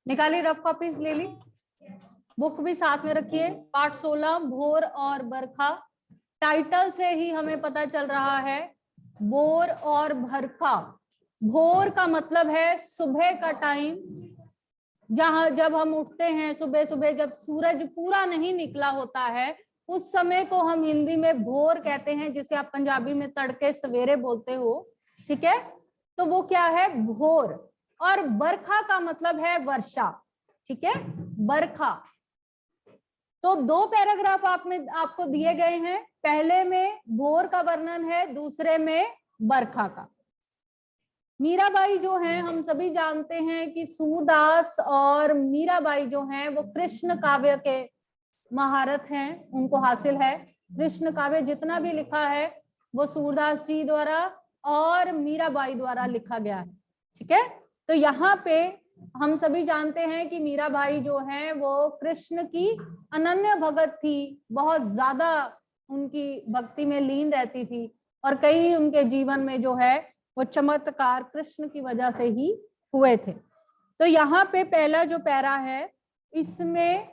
निकाली, rough copies ले ली, book भी साथ में रखिए। पाठ 16 भोर और बरखा। टाइटल से ही हमें पता चल रहा है भोर और बरखा। भोर का मतलब है सुबह का टाइम, जब हम उठते हैं सुबह सुबह, जब सूरज पूरा नहीं निकला होता है, उस समय को हम हिंदी में भोर कहते हैं, जिसे आप पंजाबी में तड़के सवेरे बोलते हो। ठीक है, तो वो क्या है, भोर। और बरखा का मतलब है वर्षा। ठीक है, बरखा। तो दो पैराग्राफ आपको दिए गए हैं। पहले में भोर का वर्णन है, दूसरे में बरखा का। मीराबाई जो हैं, हम सभी जानते हैं कि सूरदास और मीराबाई जो हैं वो कृष्ण काव्य के महारथ हैं, उनको हासिल है। कृष्ण काव्य जितना भी लिखा है वो सूरदास जी द्वारा और मीराबाई द्वारा लिखा गया है। ठीक है, तो यहाँ पे हम सभी जानते हैं कि मीराबाई जो है वो कृष्ण की अनन्य भगत थी, बहुत ज्यादा उनकी भक्ति में लीन रहती थी, और कई उनके जीवन में जो है वो चमत्कार कृष्ण की वजह से ही हुए थे। तो यहाँ पे पहला जो पैरा है, इसमें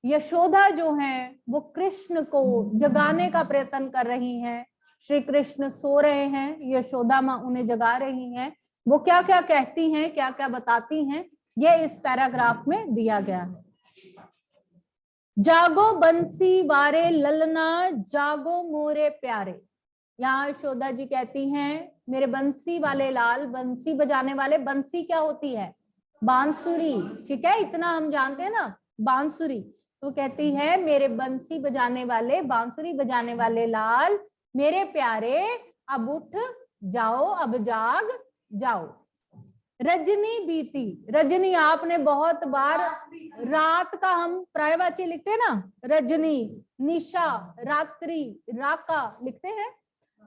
यशोदा जो है वो कृष्ण को जगाने का प्रयत्न कर रही हैं। श्री कृष्ण सो रहे हैं, यशोदा माँ उन्हें जगा रही हैं। वो क्या क्या कहती हैं, क्या क्या बताती हैं, ये इस पैराग्राफ में दिया गया है। जागो बंसी वारे ललना, जागो मोरे प्यारे। यहाँ यशोदा जी कहती हैं मेरे बंसी वाले लाल, बंसी बजाने वाले। बंसी क्या होती है, बांसुरी। ठीक है, इतना हम जानते हैं ना, बांसुरी। तो कहती है मेरे बंसी बजाने वाले, बांसुरी बजाने वाले लाल, मेरे प्यारे, अब उठ जाओ, अब जाग जाओ। रजनी बीती, रजनी आपने बहुत बार, रात का हम पर्यायवाची लिखते हैं ना, रजनी, निशा, रात्रि, राका लिखते हैं।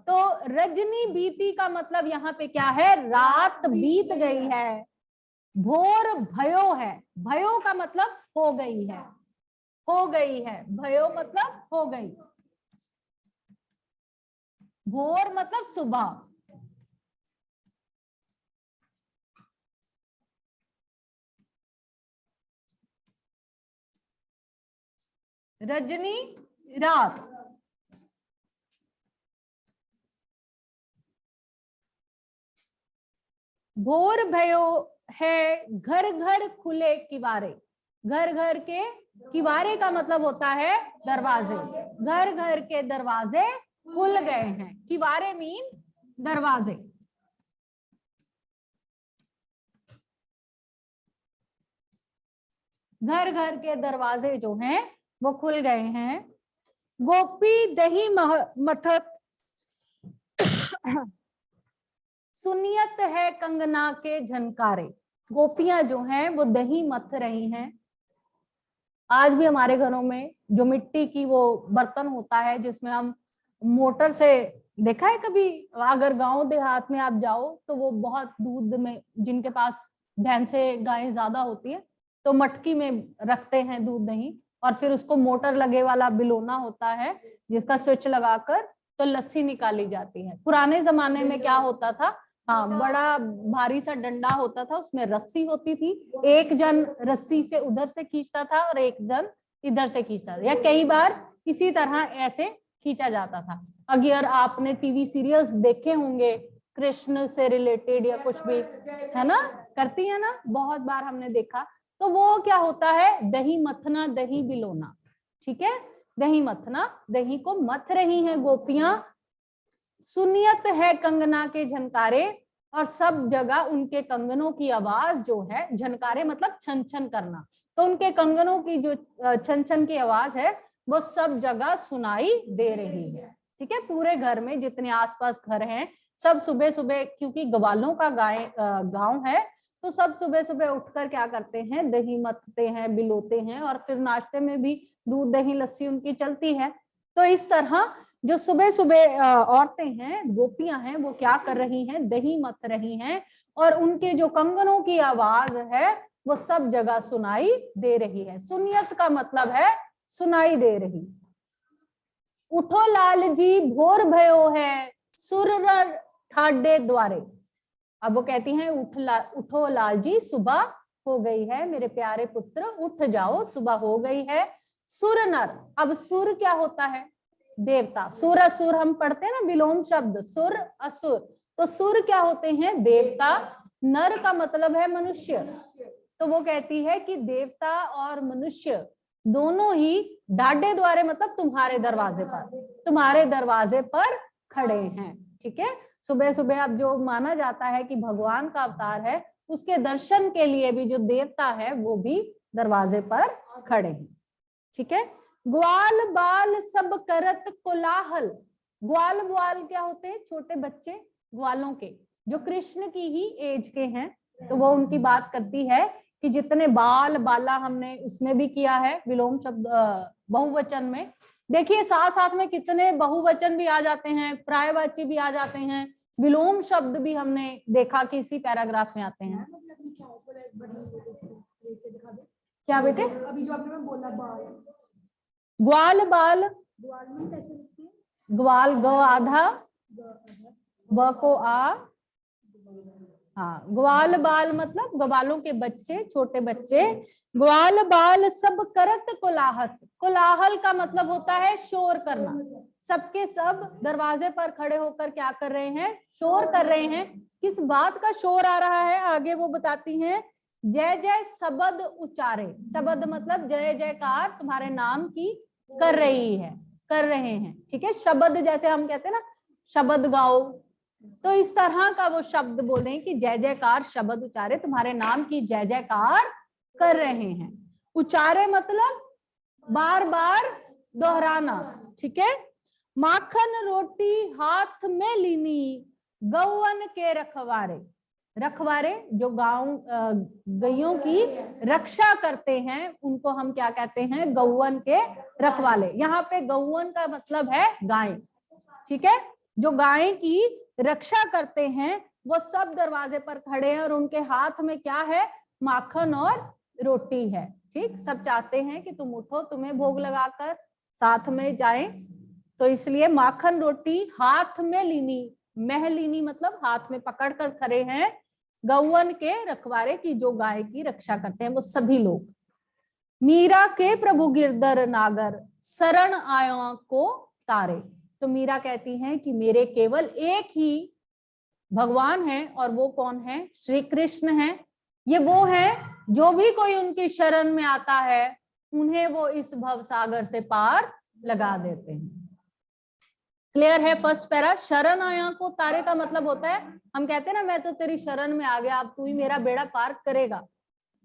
तो रजनी बीती का मतलब यहाँ पे क्या है, रात बीत गई है। भोर भयो है, भयो का मतलब हो गई है, हो गई है, भयो मतलब हो गई, भोर मतलब सुबह। रजनी रात, भोर भयो है, घर घर खुले किवारे। घर घर के किवारे का मतलब होता है दरवाजे, घर घर के दरवाजे खुल गए हैं। किवारे मीन दरवाजे। घर घर के दरवाजे जो हैं वो खुल गए हैं। गोपी दही मथत, सुनियत है कंगना के झनकारे। गोपियां जो हैं वो दही मथ रही हैं। आज भी हमारे घरों में जो मिट्टी की वो बर्तन होता है, जिसमें हम मोटर से, देखा है कभी, अगर गांव देहात में आप जाओ तो वो बहुत दूध में, जिनके पास भैंसे गायें ज्यादा होती है, तो मटकी में रखते हैं दूध दही, और फिर उसको मोटर लगे वाला बिलोना होता है, जिसका स्विच लगाकर तो लस्सी निकाली जाती है। पुराने जमाने में क्या होता था, हाँ, बड़ा भारी सा डंडा होता था, उसमें रस्सी होती थी, एक जन रस्सी से उधर से खींचता था और एक जन इधर से खींचता था, या कई बार इसी तरह ऐसे खींचा जाता था। अगर आपने टीवी सीरियल्स देखे होंगे कृष्ण से रिलेटेड या कुछ भी, है ना, करती है ना, बहुत बार हमने देखा। तो वो क्या होता है, दही मथना, दही बिलोना। ठीक है, दही मथना, दही को मथ रही हैं गोपियां। सुनियत है कंगना के झनकारे, और सब जगह उनके कंगनों की आवाज जो है, झनकारे मतलब छन छन करना, तो उनके कंगनों की जो छन छन की आवाज है वो सब जगह सुनाई दे रही है। ठीक है, पूरे घर में जितने आसपास घर हैं, सब सुबह सुबह, क्योंकि ग्वालों का गांव है, तो सब सुबह सुबह उठकर क्या करते हैं, दही मथते हैं, बिलोते हैं, और फिर नाश्ते में भी दूध दही लस्सी उनकी चलती है। तो इस तरह जो सुबह सुबह औरतें हैं, गोपियां हैं, वो क्या कर रही हैं, दही मथ रही हैं, और उनके जो कंगनों की आवाज है वो सब जगह सुनाई दे रही है। सुनियत का मतलब है सुनाई दे रही। उठो लाल जी भोर भयो है, सुर ठाडे द्वारे। अब वो कहती हैं उठो लाल जी, सुबह हो गई है, मेरे प्यारे पुत्र उठ जाओ, सुबह हो गई है। सुर नर, अब सुर क्या होता है? देवता। सुर असुर हम पढ़ते हैं ना, विलोम शब्द, सुर असुर, तो सुर क्या होते हैं? देवता। नर का मतलब है मनुष्य। तो वो कहती है कि देवता और मनुष्य दोनों ही ढाडे द्वारे, मतलब तुम्हारे दरवाजे पर खड़े हैं। ठीक है, सुबह सुबह अब जो माना जाता है कि भगवान का अवतार है, उसके दर्शन के लिए भी जो देवता है वो भी दरवाजे पर खड़े हैं। ठीक है, ग्वाल बाल सब करत कोलाहल। ग्वाल, ग्वाल क्या होते हैं? छोटे बच्चे, ग्वालों के, जो कृष्ण की ही एज के हैं। तो वो उनकी बात करती है कि जितने बाल बाला हमने उसमें भी किया है विलोम शब्द बहुवचन में। देखिए साथ साथ में कितने बहुवचन भी आ जाते हैं, प्रायवाची भी आ जाते हैं, विलोम शब्द भी हमने देखा कि इसी पैराग्राफ में आते हैं। क्या बेटे? अभी जो आपने बोला बाल, ग्वाल बाल, ग्वाल में कैसे लिखते हैं? ग्वाल ग आधा, ब को आ, हाँ, ग्वाल बाल मतलब ग्वालों के बच्चे, छोटे बच्चे। ग्वाल बाल सब करत कोलाहल, कोलाहल का मतलब होता है शोर करना। सबके सब दरवाजे पर खड़े होकर क्या कर रहे हैं? शोर कर रहे हैं। किस बात का शोर आ रहा है? आगे वो बताती हैं। जय जय शब्द उचारे, शब्द मतलब जय जयकार तुम्हारे नाम की कर रही है, कर रहे हैं। ठीक है, शब्द जैसे हम कहते हैं ना, शब्द गाओ, तो इस तरह का वो शब्द बोले कि जय जयकार शब्द उचारे, तुम्हारे नाम की जय जयकार कर रहे हैं। उचारे मतलब बार बार दोहराना। ठीक है, माखन रोटी हाथ में लीनी, गौवन के रखवारे। रखवारे जो गांव गैयों की रक्षा करते हैं उनको हम क्या कहते हैं? गौवन के रखवाले। यहाँ पे गौवन का मतलब है गाय। ठीक है, जो गाय की रक्षा करते हैं वो सब दरवाजे पर खड़े हैं और उनके हाथ में क्या है? माखन और रोटी है। ठीक, सब चाहते हैं कि तुम उठो, तुम्हें भोग लगाकर साथ में जाएं, तो इसलिए माखन रोटी हाथ में लीनी, मह लीनी मतलब हाथ में पकड़ कर खड़े हैं गौवन के रखवारे की, जो गाय की रक्षा करते हैं वो सभी लोग। मीरा के प्रभु गिरधर नागर, शरण आया को तारे। तो मीरा कहती हैं कि मेरे केवल एक ही भगवान है, और वो कौन है? श्री कृष्ण है। ये वो है जो भी कोई उनकी शरण में आता है उन्हें वो इस भव सागर से पार लगा देते हैं। क्लियर है? फर्स्ट पैरा, शरण आया को तारे का मतलब होता है, हम कहते हैं ना मैं तो तेरी शरण में आ गया, अब तू ही मेरा बेड़ा पार करेगा।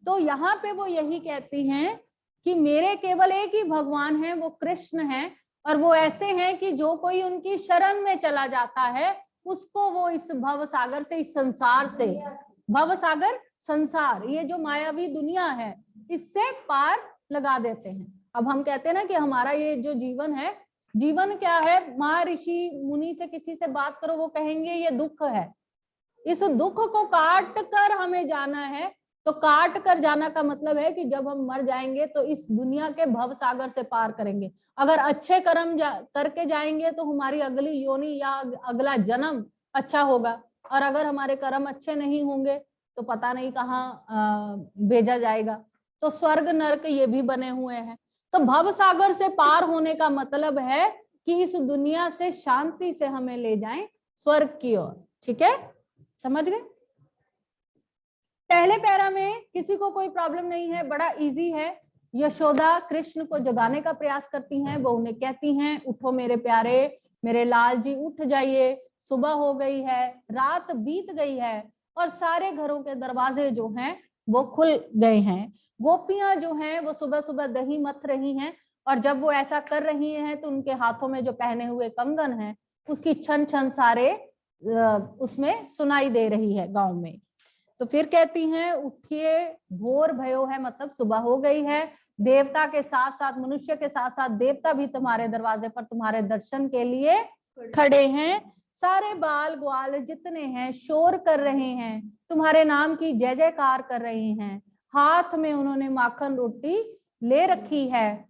तो यहाँ पे वो यही कहती हैं कि मेरे केवल एक ही भगवान है, वो कृष्ण है, और वो ऐसे हैं कि जो कोई उनकी शरण में चला जाता है उसको वो इस भव सागर से, इस संसार से, भव सागर संसार, ये जो मायावी दुनिया है, इससे पार लगा देते हैं। अब हम कहते हैं ना कि हमारा ये जो जीवन है, जीवन क्या है? माँ ऋषि मुनि से किसी से बात करो वो कहेंगे ये दुख है, इस दुख को काट कर हमें जाना है। तो काट कर जाना का मतलब है कि जब हम मर जाएंगे तो इस दुनिया के भव सागर से पार करेंगे। अगर अच्छे कर्म करके जाएंगे तो हमारी अगली योनि या अगला जन्म अच्छा होगा, और अगर हमारे कर्म अच्छे नहीं होंगे तो पता नहीं कहाँ भेजा जाएगा। तो स्वर्ग नरक ये भी बने हुए हैं। तो भव सागर से पार होने का मतलब है कि इस दुनिया से शांति से हमें ले जाएं स्वर्ग की ओर। ठीक है, समझ गए? पहले पैरा में किसी को कोई प्रॉब्लम नहीं है, बड़ा इजी है। यशोदा कृष्ण को जगाने का प्रयास करती हैं, वो उन्हें कहती हैं उठो मेरे प्यारे, मेरे लाल जी उठ जाइए, सुबह हो गई है, रात बीत गई है, और सारे घरों के दरवाजे जो हैं वो खुल गए हैं। गोपियां जो हैं वो सुबह सुबह दही मथ रही हैं, और जब वो ऐसा कर रही हैं तो उनके हाथों में जो पहने हुए कंगन है उसकी छन छन सारे उसमें सुनाई दे रही है गांव में। तो फिर कहती हैं उठिए भोर भयो है, मतलब सुबह हो गई है। देवता के साथ साथ मनुष्य के साथ साथ देवता भी तुम्हारे दरवाजे पर तुम्हारे दर्शन के लिए खड़े हैं। सारे बाल ग्वाल जितने हैं शोर कर रहे हैं, तुम्हारे नाम की जय जयकार कर रहे हैं। हाथ में उन्होंने माखन रोटी ले रखी है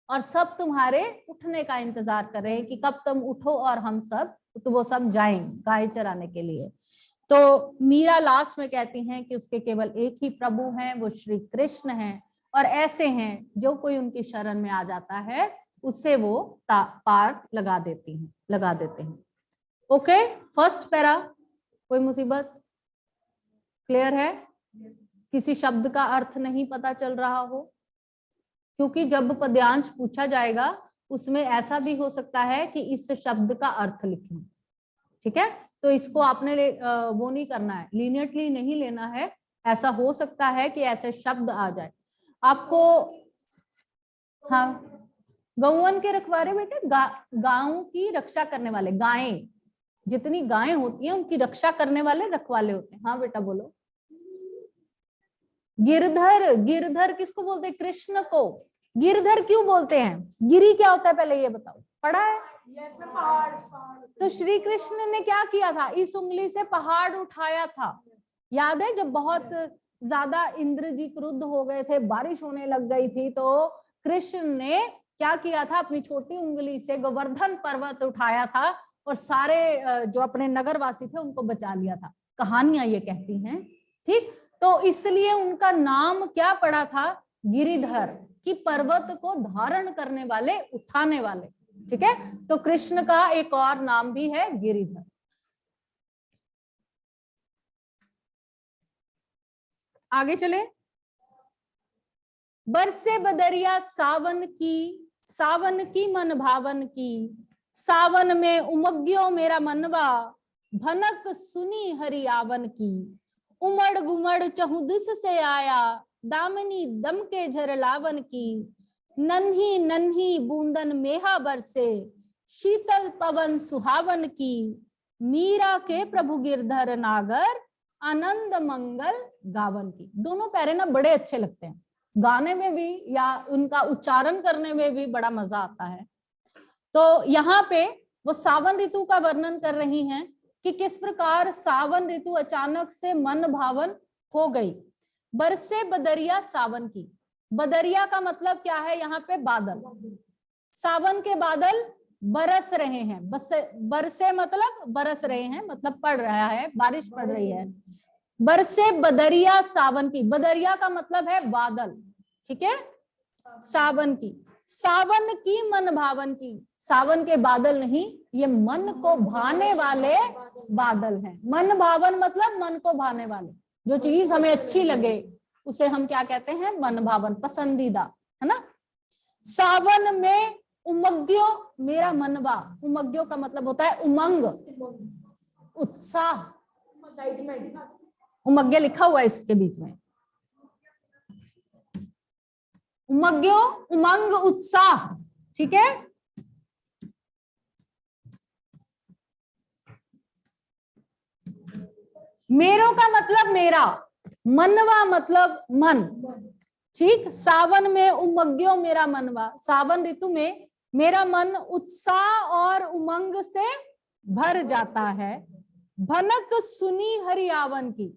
और सब तुम्हारे उठने का इंतजार कर रहे हैं कि कब तुम उठो और हम सब, तो वो सब जाएं गाय चराने के लिए। तो मीरा लास्ट में कहती हैं कि उसके केवल एक ही प्रभु हैं, वो श्री कृष्ण हैं, और ऐसे हैं जो कोई उनकी शरण में आ जाता है उससे वो पार लगा देते हैं। ओके, फर्स्ट पैरा, कोई मुसीबत? क्लियर है? किसी शब्द का अर्थ नहीं पता चल रहा हो? क्योंकि जब पद्यांश पूछा जाएगा उसमें ऐसा भी हो सकता है कि इस शब्द का अर्थ लिखें, ठीक है? तो इसको आपने वो नहीं करना है, लीनियरली नहीं लेना है। ऐसा हो सकता है कि ऐसे शब्द आ जाए आपको। हाँ, गौवन के रखवारे बेटे, गायों की रक्षा करने वाले, गायें जितनी गायें होती हैं उनकी रक्षा करने वाले रखवाले होते हैं। हाँ बेटा बोलो। गिरधर, गिरधर किसको बोलते हैं? कृष्ण को। गिरधर क्यों बोलते हैं? गिरी क्या होता है पहले ये बताओ, पढ़ा है? पहाड़। तो श्री कृष्ण ने क्या किया था? इस उंगली से पहाड़ उठाया था। याद है जब बहुत ज्यादा इंद्र जी क्रुद्ध हो गए थे, बारिश होने लग गई थी, तो कृष्ण ने क्या किया था? अपनी छोटी उंगली से गोवर्धन पर्वत उठाया था और सारे जो अपने नगरवासी थे उनको बचा लिया था। कहानियां ये कहती हैं, ठीक? तो इसलिए उनका नाम क्या पड़ा था? गिरिधर, कि पर्वत को धारण करने वाले, उठाने वाले, ठीक है? तो कृष्ण का एक और नाम भी है गिरिधर। आगे चले। बरसे बदरिया सावन की मन भावन की, सावन में उमग्यो मेरा मनवा, भनक सुनी हरियावन की। उमड़ गुमड़ चहुदिस से आया, दामिनी दम के झरलावन की। नन्ही नन्ही बूंदन मेहा बरसे, शीतल पवन सुहावन की। मीरा के प्रभु गिरधर नागर, आनंद मंगल गावन की। दोनों पैरे ना बड़े अच्छे लगते हैं, गाने में भी या उनका उच्चारण करने में भी बड़ा मजा आता है। तो यहाँ पे वो सावन ऋतु का वर्णन कर रही हैं कि किस प्रकार सावन ऋतु अचानक से मन भावन हो गई। बरसे बदरिया सावन की, बदरिया का मतलब क्या है? यहाँ पे बादल, सावन के बादल बरस रहे हैं। बरसे मतलब बरस रहे हैं, मतलब पड़ रहा है, बारिश पड़ रही है। बरसे बदरिया सावन की, बदरिया का मतलब है बादल, ठीक है? सावन की, सावन की मन भावन की, सावन के बादल नहीं, ये मन को भाने वाले बादल हैं। मन भावन मतलब मन को भाने वाले, जो चीज हमें अच्छी लगे उसे हम क्या कहते हैं? मन भावन, पसंदीदा, है ना? सावन में उमग्यो मेरा मनवा, उमग्यो का मतलब होता है उमंग, उत्साह। उमग्य लिखा हुआ है इसके बीच में, उमग्यो उमंग उत्साह, ठीक है? मेरो का मतलब मेरा, मनवा मतलब मन, ठीक? सावन में उमग्यो मेरा मनवा, सावन ऋतु में मेरा मन उत्साह और उमंग से भर जाता है। भनक सुनी हरि आवन की,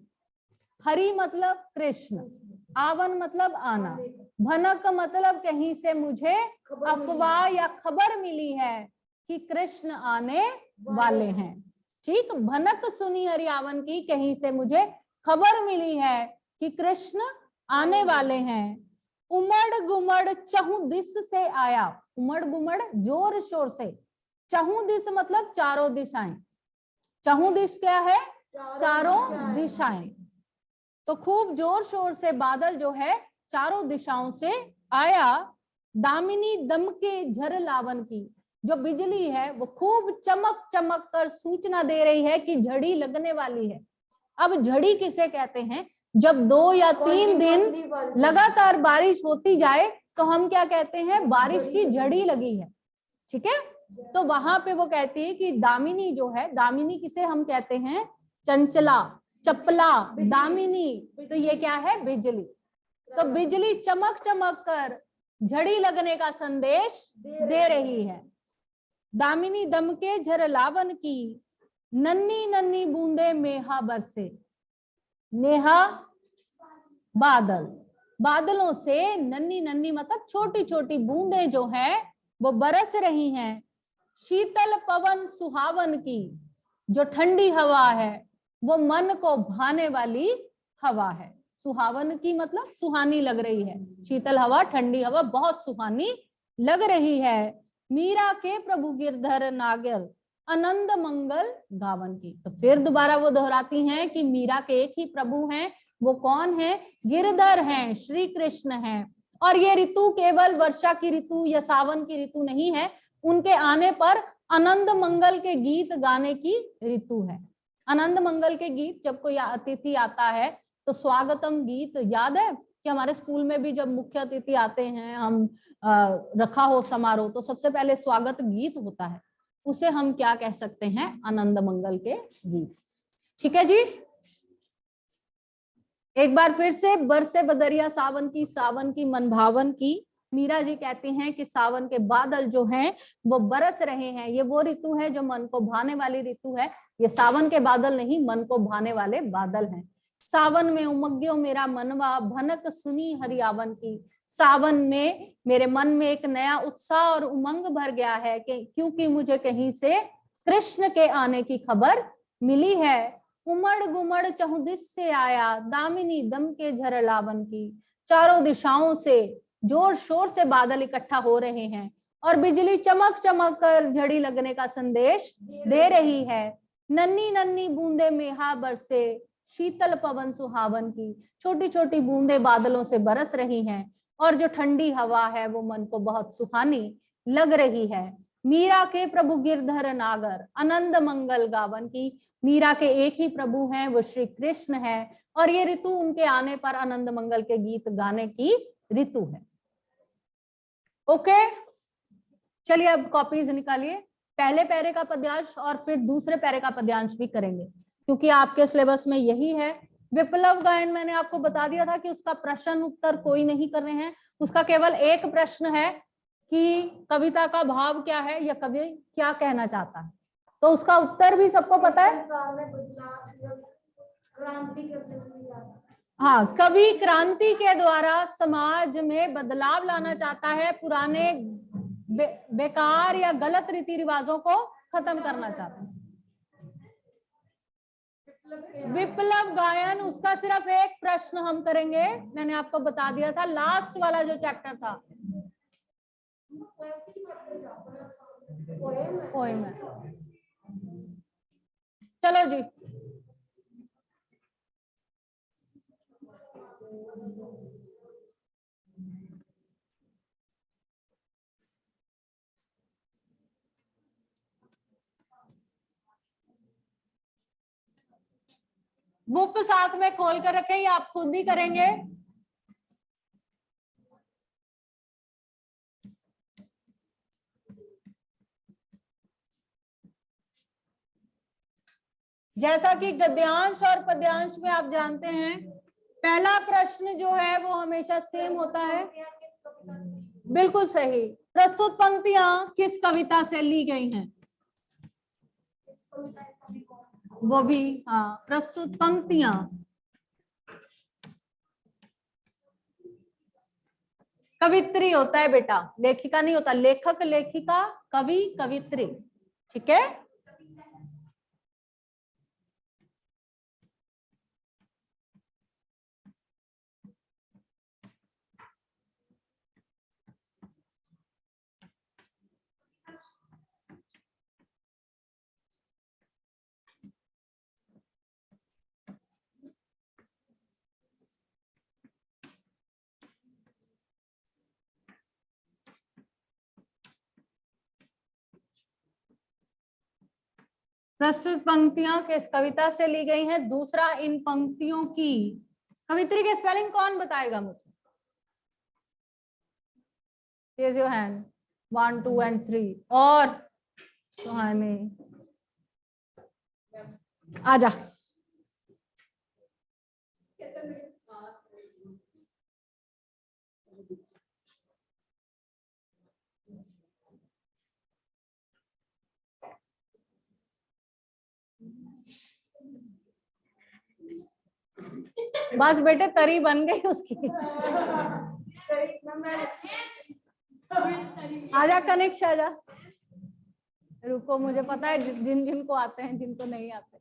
हरि मतलब कृष्ण, आवन मतलब आना। भनक मतलब कहीं से मुझे अफवाह या खबर मिली है कि कृष्ण आने वाले हैं, ठीक? भनक सुनी हरि आवन की, कहीं से मुझे खबर मिली है कि कृष्ण आने वाले हैं। उमड़ गुमड़ चहु दिस से आया, उमड़ गुमड़ जोर शोर से, चहु दिस मतलब चारों दिशाएं, चहु दिश क्या है? चारों दिशाएं। तो खूब जोर शोर से बादल जो है चारों दिशाओं से आया। दामिनी दम के झर लावन की, जो बिजली है वो खूब चमक चमक कर सूचना दे रही है कि झड़ी लगने वाली है। अब झड़ी किसे कहते हैं? जब 2 या 3 दिन लगातार बारिश होती जाए तो हम क्या कहते हैं? बारिश की झड़ी लगी है, ठीक है? तो वहां पे वो कहती है कि दामिनी जो है, दामिनी किसे हम कहते हैं? चंचला, चपला, दामिनी, तो ये क्या है? बिजली। तो बिजली चमक चमक कर झड़ी लगने का संदेश दे रही है। दामिनी दम के झर लावन की, नन्ही नन्ही बूंदे मेहा बरसे, नेहा बादल, बादलों से नन्ही नन्ही मतलब छोटी छोटी बूंदे जो है वो बरस रही हैं। शीतल पवन सुहावन की, जो ठंडी हवा है वो मन को भाने वाली हवा है। सुहावन की मतलब सुहानी लग रही है, शीतल हवा, ठंडी हवा बहुत सुहानी लग रही है। मीरा के प्रभु गिरधर नागर आनंद मंगल गावन की। तो फिर दोबारा वो दोहराती हैं कि मीरा के एक ही प्रभु हैं, वो कौन है? गिरधर हैं, श्री कृष्ण हैं। और ये ऋतु केवल वर्षा की ऋतु या सावन की ऋतु नहीं है, उनके आने पर आनंद मंगल के गीत गाने की ऋतु है। आनंद मंगल के गीत, जब कोई अतिथि आता है तो स्वागतम गीत याद है कि हमारे स्कूल में भी जब मुख्य अतिथि आते हैं, हम रखा हो समारोह, तो सबसे पहले स्वागत गीत होता है, उसे हम क्या कह सकते हैं? आनंद मंगल के गीत। ठीक है जी। एक बार फिर से, बरसे बदरिया सावन की मन भावन की। मीरा जी कहती हैं कि सावन के बादल जो हैं वो बरस रहे हैं। ये वो ऋतु है जो मन को भाने वाली ऋतु है। ये सावन के बादल नहीं, मन को भाने वाले बादल हैं। सावन में उमग्यो मेरा मनवा, भनक सुनी हरियावन की। सावन में मेरे मन में एक नया उत्साह और उमंग भर गया है कि क्योंकि मुझे कहीं से कृष्ण के आने की खबर मिली है। उमड़ गुमड़ चहुदिस से आया, दामिनी दम के झरलावन की। चारों दिशाओं से जोर शोर से बादल इकट्ठा हो रहे हैं और बिजली चमक चमक कर झड़ी लगने का संदेश दे रही है। नन्ही नन्ही बूंदे मेहा बरसे, शीतल पवन सुहावन की। छोटी छोटी बूंदे बादलों से बरस रही हैं और जो ठंडी हवा है वो मन को बहुत सुहानी लग रही है। मीरा के प्रभु गिरधर नागर आनंद मंगल गावन की। मीरा के एक ही प्रभु हैं, वो श्री कृष्ण है, और ये ऋतु उनके आने पर आनंद मंगल के गीत गाने की ऋतु है। ओके, चलिए अब कॉपीज निकालिए। पहले पैरे का पद्यांश और फिर दूसरे पैरे का पद्यांश भी करेंगे, क्योंकि आपके सिलेबस में यही है। विप्लव गायन मैंने आपको बता दिया था कि उसका प्रश्न उत्तर कोई नहीं कर रहे हैं, उसका केवल एक प्रश्न है कि कविता का भाव क्या है या कवि क्या कहना चाहता है। तो उसका उत्तर भी सबको पता है। हाँ, कवि क्रांति के द्वारा समाज में बदलाव लाना चाहता है, पुराने बेकार या गलत रीति रिवाजों को खत्म करना चाहता है। विप्लव गायन, उसका सिर्फ एक प्रश्न हम करेंगे, मैंने आपको बता दिया था, लास्ट वाला जो चैप्टर था पोएम है। चलो जी, बुक साथ में खोल कर रखें या आप खुद ही करेंगे? जैसा कि गद्यांश और पद्यांश में आप जानते हैं, पहला प्रश्न जो है वो हमेशा सेम होता है। बिल्कुल सही। प्रस्तुत पंक्तियां किस कविता से ली गई हैं? वो भी, हाँ, प्रस्तुत पंक्तियां। कवित्री होता है बेटा, लेखिका नहीं होता। लेखक लेखिका, कवि कवित्री। ठीक है। प्रस्तुत पंक्तियां किस कविता से ली गई हैं? दूसरा, इन पंक्तियों की कवित्री के स्पेलिंग कौन बताएगा मुझे? Raise your hand. 1, 2 and 3। और सुहानी, आजा। बस बेटे, तरी बन गई उसकी। आजा कनिक्ष, आजा। रुको, मुझे पता है जिन जिनको आते हैं, जिनको नहीं आते।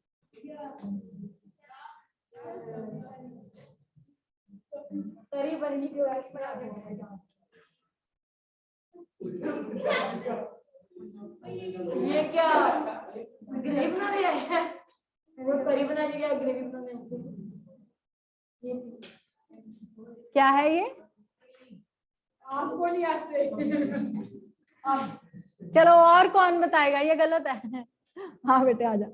ये क्या ग्रेवी बनाने आया है? वो करी बना के क्या ग्रेवी बनाने? क्या है ये? आपको नहीं आते। चलो और कौन बताएगा? ये गलत है। हाँ बेटे आजा।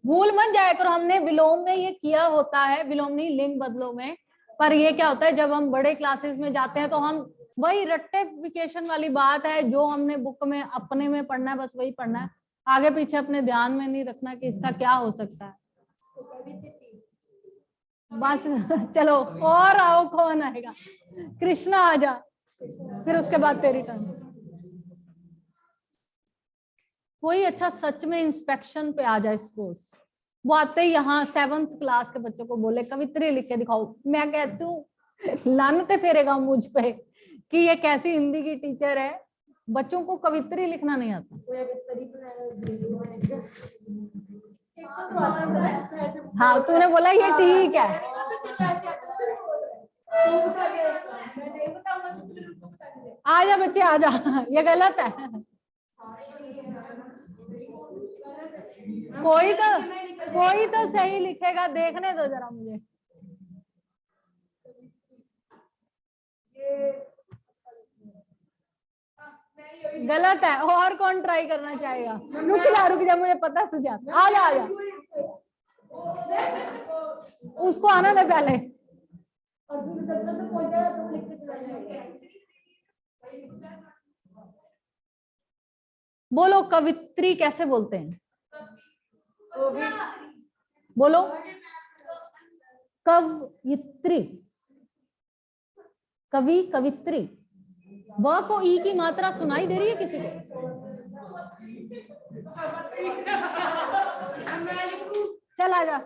भूल मत जाया करो, हमने विलोम में ये किया होता है, विलोम नहीं लिंग बदलो में। पर ये क्या होता है जब हम बड़े क्लासेस में जाते हैं तो हम वही रट्टिफिकेशन वाली बात है, जो हमने बुक में अपने में पढ़ना है बस वही पढ़ना है, आगे पीछे अपने ध्यान में नहीं रखना कि इसका क्या हो सकता है बस। चलो और आओ, कौन आएगा? कृष्णा आजा, फिर उसके बाद तेरी टर्न। कोई अच्छा सच में इंस्पेक्शन पे आ जाए स्पोर्ट्स, वो आते ही यहाँ 7th क्लास के बच्चों को बोले कवित्री लिख के दिखाओ, मैं कहती हूँ लानते फेरेगा मुझ पे कि ये कैसी हिंदी की टीचर है, बच्चों को कवित्री लिखना नहीं आता। हाँ तूने बोला ये ठीक है। आजा बच्चे आजा, ये गलत है। कोई तो सही लिखेगा, देखने दो जरा मुझे। गलत है, और कौन ट्राई करना चाहेगा? रुक जा मुझे पता तुझे आजा आजा, उसको आना दे पहले। बोलो कवित्री कैसे बोलते हैं? बोलो कवित्री, कवि कवित्री। व को ई की मात्रा सुनाई दे रही है किसी को? चल आजा।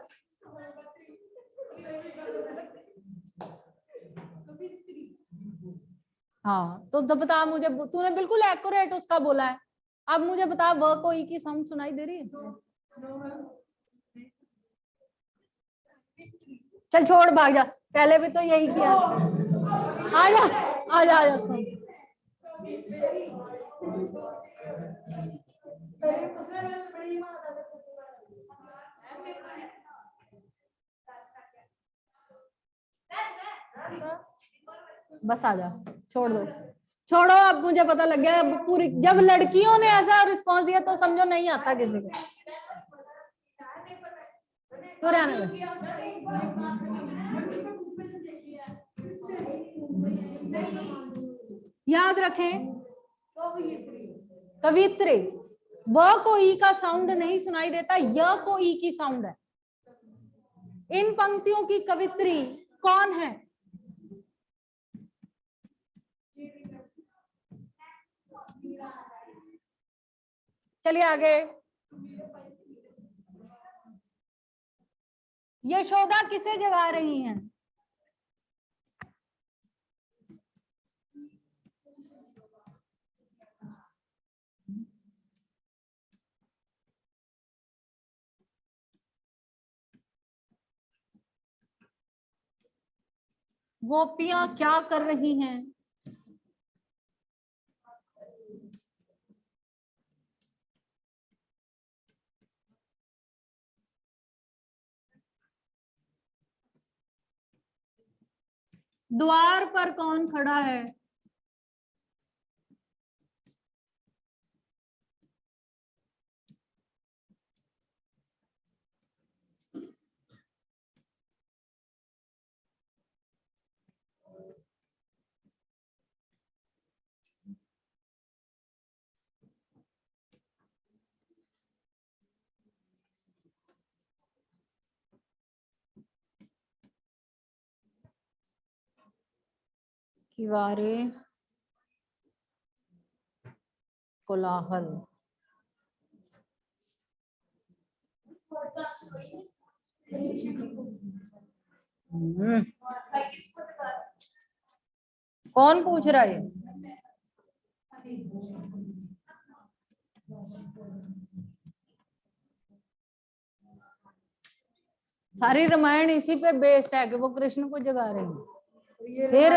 हाँ तो बता मुझे, तूने बिल्कुल एक्यूरेट उसका बोला है, अब मुझे बता व को ई की साउंड सुनाई दे रही है? चल छोड़ भाग जा, पहले भी तो यही किया। आजा आजा आजा सुन। बस आजा, छोड़ दो, छोड़ो, अब मुझे पता लग गया। अब पूरी जब लड़कियों ने ऐसा रिस्पॉन्स दिया तो समझो नहीं आता किसी को। तो रहने दो। याद रखें कवित्री, व को ई का साउंड नहीं सुनाई देता, य को ई की साउंड है। इन पंक्तियों की कवित्री कौन है? चलिए आगे। यशोदा किसे जगा रही हैं? गोपियां क्या कर रही हैं? द्वार पर कौन खड़ा है? किवारे कोलाहल। कौन पूछ रहा है? सारी रामायण इसी पे बेस्ड है कि वो कृष्ण को जगा रहे हैं। फिर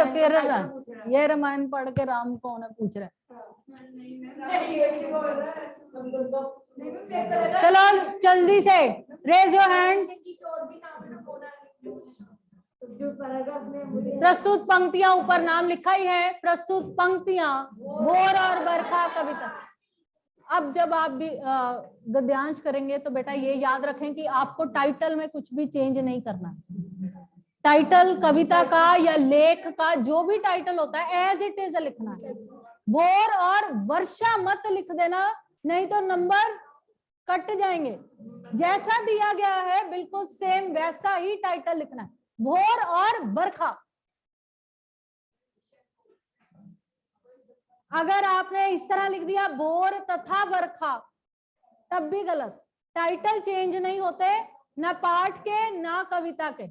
ये रामायण पढ़ के राम कौन है पूछ रहा है। चलो जल्दी से रेज योर हैंड। प्रस्तुत पंक्तियां, ऊपर नाम लिखा ही है, प्रस्तुत पंक्तियां भोर और बरखा कविता। अब जब आप भी गद्यांश करेंगे तो बेटा ये याद रखें कि आपको टाइटल में कुछ भी चेंज नहीं करना। टाइटल कविता का या लेख का जो भी टाइटल होता है एज इट इज लिखना है। भोर और वर्षा मत लिख देना, नहीं तो नंबर कट जाएंगे। जैसा दिया गया है बिल्कुल सेम वैसा ही टाइटल लिखना है। भोर और बरखा। अगर आपने इस तरह लिख दिया भोर तथा बरखा तब भी गलत। टाइटल चेंज नहीं होते, ना पाठ के ना कविता के।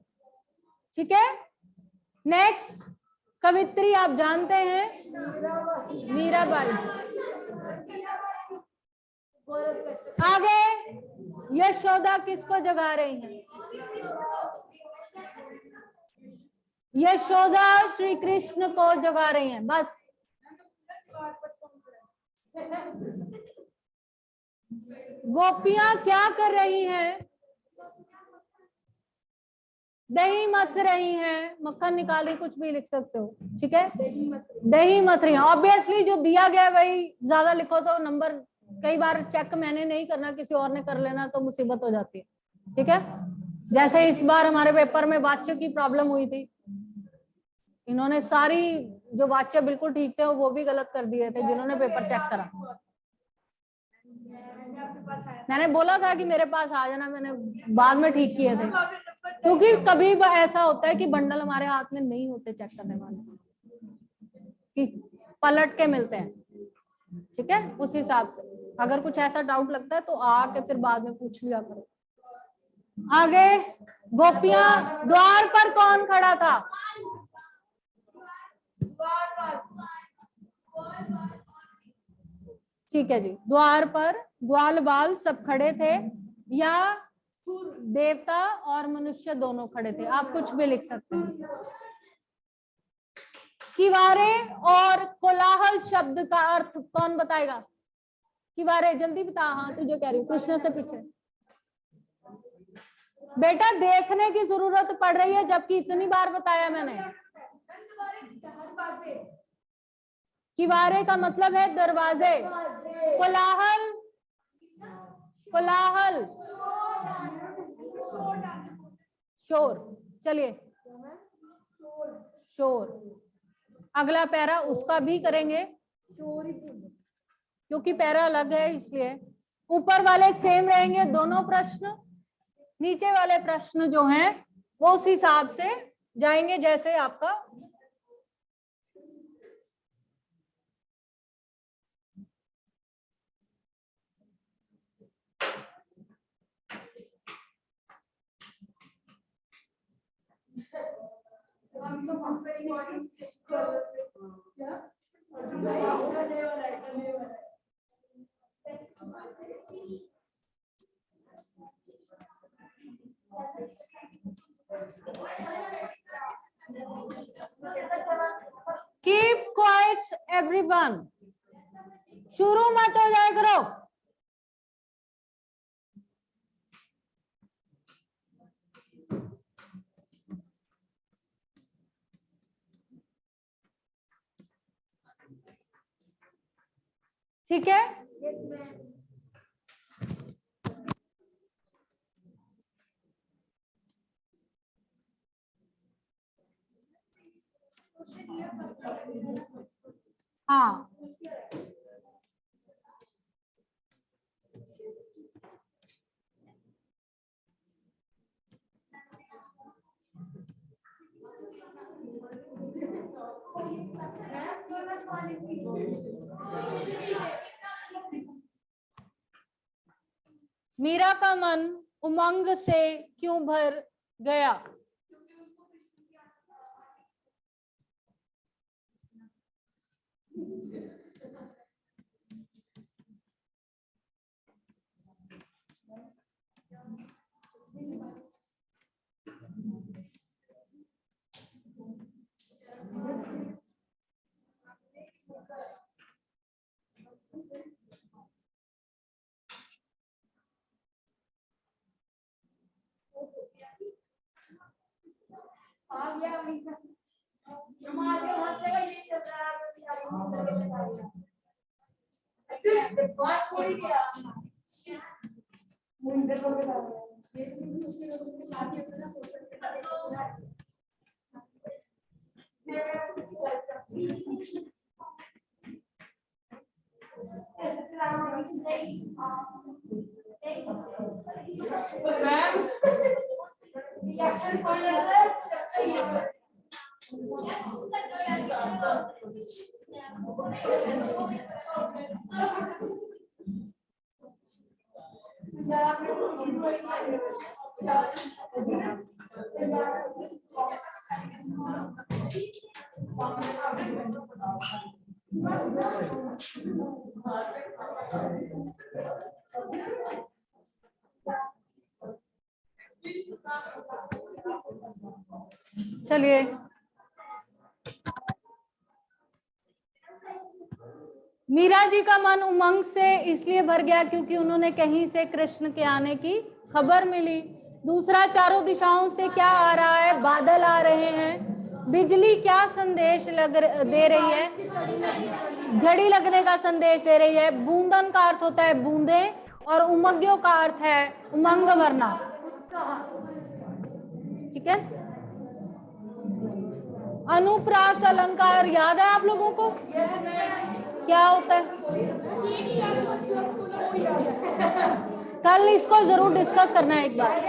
ठीक है। नेक्स्ट कवित्री आप जानते हैं, मीराबाई। आगे यशोदा किसको जगा रही हैं? यशोदा श्री कृष्ण को जगा रही हैं। बस गोपियां क्या कर रही हैं? दही मथ रही हैं, मक्खन निकाली, कुछ भी लिख सकते हो। ठीक है, दही मथ रही हैं। ऑब्वियसली जो दिया गया वही ज्यादा लिखो तो नंबर, कई बार चेक मैंने नहीं करना, किसी और ने कर लेना तो मुसीबत हो जाती है। ठीक है, जैसे इस बार हमारे पेपर में वाच्य की प्रॉब्लम हुई थी, इन्होंने सारी जो वाच्य बिल्कुल ठीक थे वो भी गलत कर दिए थे जिन्होंने पेपर चेक करा। मैंने बोला था कि मेरे पास आ जाना, मैंने बाद में ठीक किए थे, क्योंकि कभी ऐसा होता है कि बंडल हमारे हाथ में नहीं होते चेक करने वाले, कि पलट के मिलते हैं। ठीक है, उस हिसाब से अगर कुछ ऐसा डाउट लगता है तो आके फिर बाद में पूछ लिया करो। आगे गोपियां, द्वार पर कौन खड़ा था? ठीक है जी, द्वार पर ग्वाल बाल सब खड़े थे, या देवता और मनुष्य दोनों खड़े थे, आप कुछ भी लिख सकते हैं। किवारे और कोलाहल शब्द का अर्थ कौन बताएगा? किवारे जल्दी बता। हाँ तुझे कह रही हूँ, कृष्ण से पीछे। बेटा देखने की जरूरत पड़ रही है, जबकि इतनी बार बताया मैंने। किवारे का मतलब है दरवाजे। कोलाहल, कोलाहल शोर। चलिए शोर। अगला पैरा उसका भी करेंगे क्योंकि पैरा अलग है, इसलिए ऊपर वाले सेम रहेंगे दोनों प्रश्न, नीचे वाले प्रश्न जो हैं वो उस हिसाब से जाएंगे जैसे आपका। Keep quiet everyone. शुरू मत हो जाए करो। ठीक है, हाँ मीरा का मन उमंग से क्यों भर गया? चलिए मीरा जी का मन उमंग से इसलिए भर गया क्योंकि उन्होंने कहीं से कृष्ण के आने की खबर मिली। दूसरा, चारों दिशाओं से क्या आ रहा है? बादल आ रहे हैं। बिजली क्या संदेश दे रही है? घड़ी लगने का संदेश दे रही है। बूंदन का अर्थ होता है बूंदे और उमग्यों का अर्थ है उमंग वरना। ठीक है। अनुप्रास अलंकार याद है आप लोगों को? क्या होता है? कल इसको जरूर डिस्कस करना है एक बार।